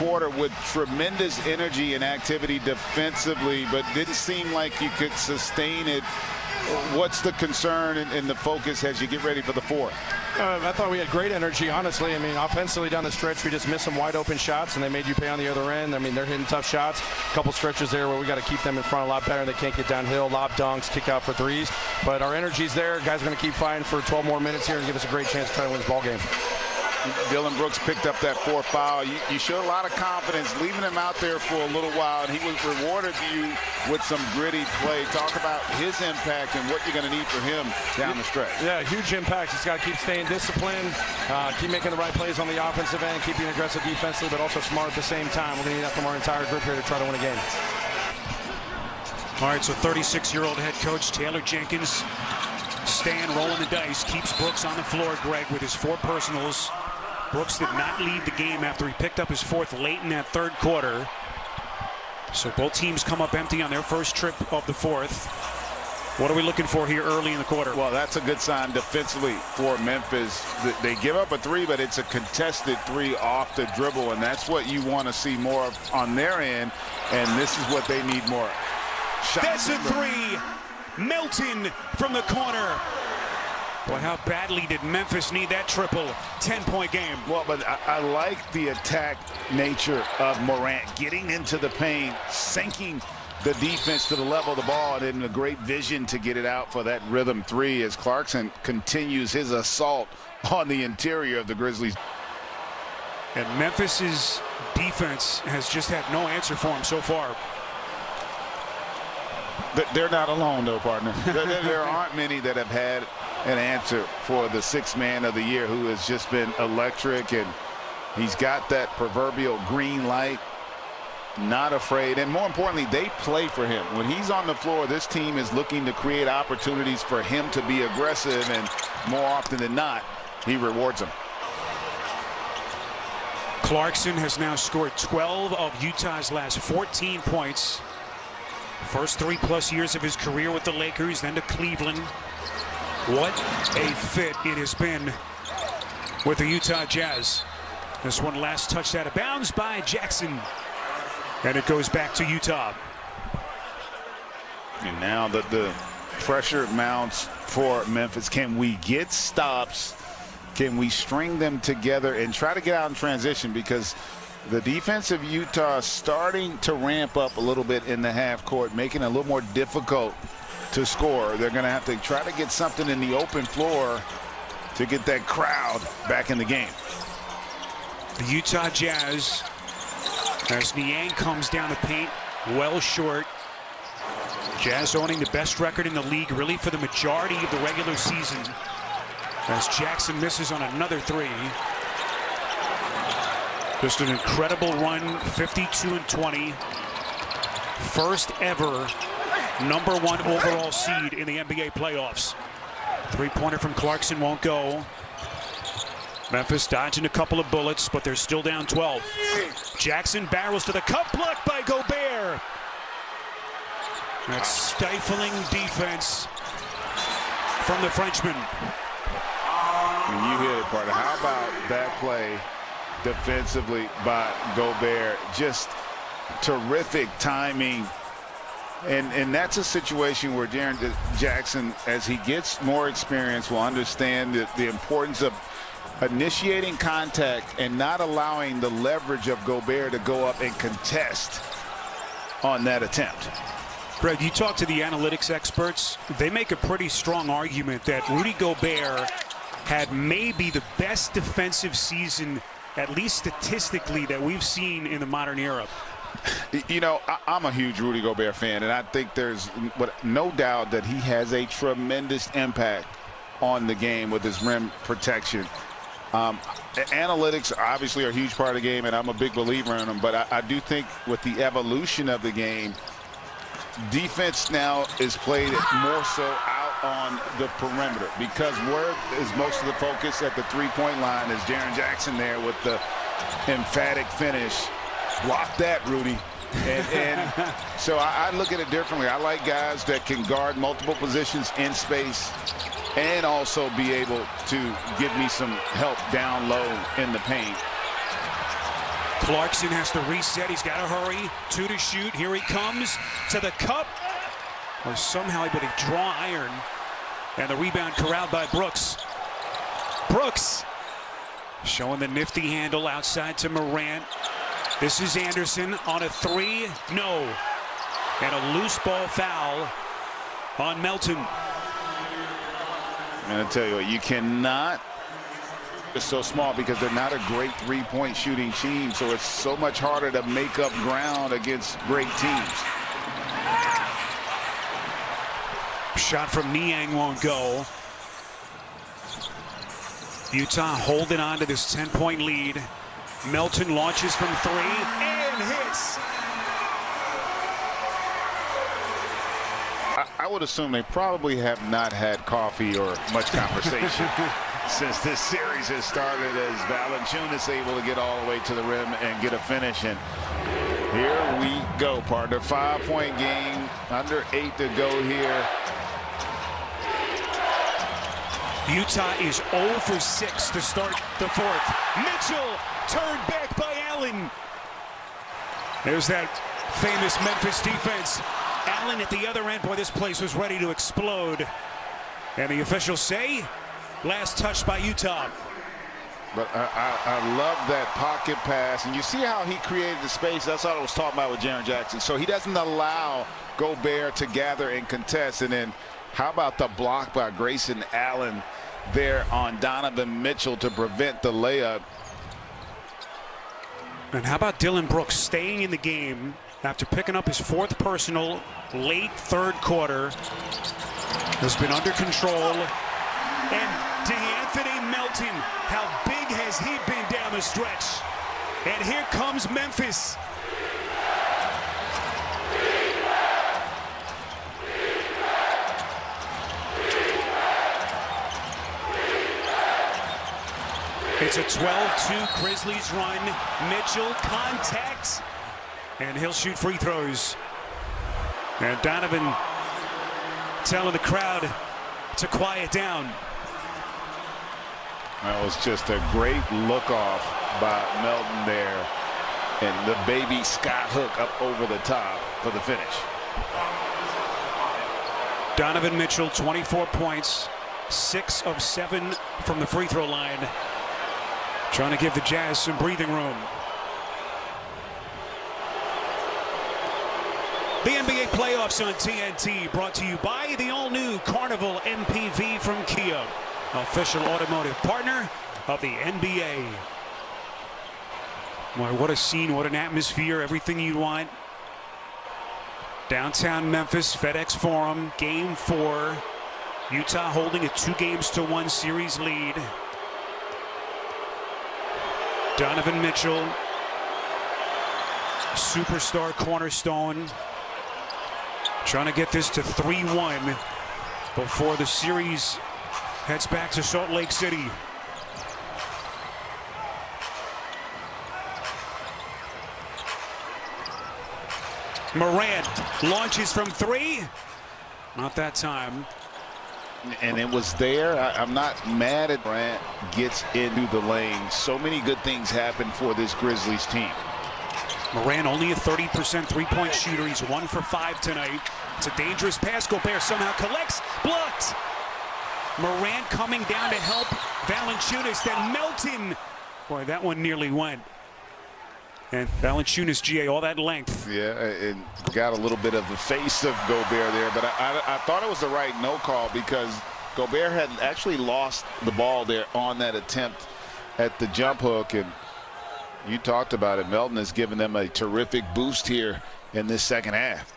quarter with tremendous energy and activity defensively, but didn't seem like you could sustain it. What's the concern and the focus as you get ready for the fourth? I thought we had great energy, honestly. I mean, offensively down the stretch, we just missed some wide open shots, and they made you pay on the other end. I mean, they're hitting tough shots. A couple stretches there where we got to keep them in front a lot better. They can't get downhill, lob dunks, kick out for threes. But our energy's there. Guys are going to keep fighting for 12 more minutes here and give us a great chance to try to win this ball game. Dillon Brooks picked up that fourth foul. You showed a lot of confidence leaving him out there for a little while, and he was rewarded you with some gritty play. Talk about his impact and what you're going to need for him down the stretch. Yeah, huge impact. He's got to keep staying disciplined, keep making the right plays on the offensive end, keep being aggressive defensively, but also smart at the same time. We're going to need that from our entire group here to try to win a game. All right, so 36-year-old head coach Taylor Jenkins staying, rolling the dice, keeps Brooks on the floor, Greg, with his 4 personals. Brooks did not lead the game after he picked up his 4th late in that 3rd quarter. So both teams come up empty on their first trip of the 4th. What are we looking for here early in the quarter? Well, that's a good sign defensively for Memphis. They give up a 3, but it's a contested 3 off the dribble, and that's what you want to see more of on their end, and this is what they need more. That's a 3. Melton from the corner. Boy, how badly did Memphis need that triple? 10-point game. Well, but I like the attack nature of Morant, getting into the paint, sinking the defense to the level of the ball, and then a great vision to get it out for that rhythm 3 as Clarkson continues his assault on the interior of the Grizzlies. And Memphis's defense has just had no answer for him so far. They're not alone, though, partner. There aren't many that have had an answer for the 6th man of the year who has just been electric, and he's got that proverbial green light, not afraid, and more importantly, they play for him. When he's on the floor, this team is looking to create opportunities for him to be aggressive, and more often than not, he rewards them. Clarkson has now scored 12 of Utah's last 14 points. First 3+ years of his career with the Lakers, then to Cleveland. What a fit it has been with the Utah Jazz. This one last touched out of bounds by Jackson. And it goes back to Utah. And now the pressure mounts for Memphis. Can we get stops? Can we string them together and try to get out in transition? Because the defense of Utah is starting to ramp up a little bit in the half court, making it a little more difficult to score. They're going to have to try to get something in the open floor to get that crowd back in the game. The Utah Jazz, as Niang comes down the paint, well short. Jazz owning the best record in the league really for the majority of the regular season, as Jackson misses on another 3. Just an incredible run, 52-20. First ever #1 overall seed in the NBA playoffs. 3-pointer from Clarkson won't go. Memphis dodging a couple of bullets, but they're still down 12. Jackson barrels to the cup, blocked by Gobert. That stifling defense from the Frenchman. And you hit it, partner. How about that play defensively by Gobert? Just terrific timing. And that's a situation where Jaren Jackson, as he gets more experience, will understand the importance of initiating contact and not allowing the leverage of Gobert to go up and contest on that attempt. Greg, you talk to the analytics experts. They make a pretty strong argument that Rudy Gobert had maybe the best defensive season, at least statistically, that we've seen in the modern era. You know, I'm a huge Rudy Gobert fan, and I think there's no doubt that he has a tremendous impact on the game with his rim protection. Analytics obviously are a huge part of the game, and I'm a big believer in them, but I do think with the evolution of the game, defense now is played more so out on the perimeter, because where is most of the focus at the 3-point line is Jaren Jackson there with the emphatic finish. Block that, Rudy. And so I look at it differently. I like guys that can guard multiple positions in space and also be able to give me some help down low in the paint. Clarkson has to reset. He's got to hurry. 2 to shoot. Here he comes to the cup. Or somehow able to draw iron. And the rebound corralled by Brooks. Brooks showing the nifty handle outside to Morant. This is Anderson on a 3. No. And a loose ball foul on Melton. I'm going to tell you what, you cannot. It's so small because they're not a great three-point shooting team, so it's so much harder to make up ground against great teams. Shot from Niang won't go. Utah holding on to this 10-point lead. Melton launches from 3 and hits. I would assume they probably have not had coffee or much conversation since this series has started, as Valanciunas able to get all the way to the rim and get a finish. And here we go, partner. 5-point game, under 8 to go here. Utah is 0 for 6 to start the 4th. Mitchell turned back by Allen. There's that famous Memphis defense. Allen at the other end. Boy, this place was ready to explode. And the officials say, last touch by Utah. But I love that pocket pass. And you see how he created the space. That's what I was talking about with Jaren Jackson. So he doesn't allow Gobert to gather and contest. And then how about the block by Grayson Allen there on Donovan Mitchell to prevent the layup? And how about Dylan Brooks staying in the game after picking up his 4th personal late 3rd quarter? Has been under control. And DeAnthony Melton, how big has he been down the stretch? And here comes Memphis. It's a 12-2 Grizzlies run. Mitchell contacts, and he'll shoot free throws. And Donovan telling the crowd to quiet down. That was just a great look off by Melton there. And the baby sky hook up over the top for the finish. Donovan Mitchell, 24 points, 6 of 7 from the free throw line. Trying to give the Jazz some breathing room. The NBA playoffs on TNT, brought to you by the all-new Carnival MPV from Kia, official automotive partner of the NBA. Boy, what a scene, what an atmosphere, everything you want. Downtown Memphis, FedEx Forum, Game 4. Utah holding a 2-1 series lead. Donovan Mitchell, superstar cornerstone, trying to get this to 3-1 before the series heads back to Salt Lake City. Morant launches from 3. Not that time. And it was there. I'm not mad at Morant gets into the lane. So many good things happen for this Grizzlies team. Morant only a 30% three-point shooter. He's 1 for 5 tonight. It's a dangerous pass. Gobert somehow collects. Blocked. Morant coming down to help Valanciunas. Then Melton. Boy, that one nearly went. And Valanciunas, GA, all that length. Yeah, and got a little bit of the face of Gobert there, but I thought it was the right no call because Gobert had actually lost the ball there on that attempt at the jump hook, and you talked about it. Melton has given them a terrific boost here in this second half.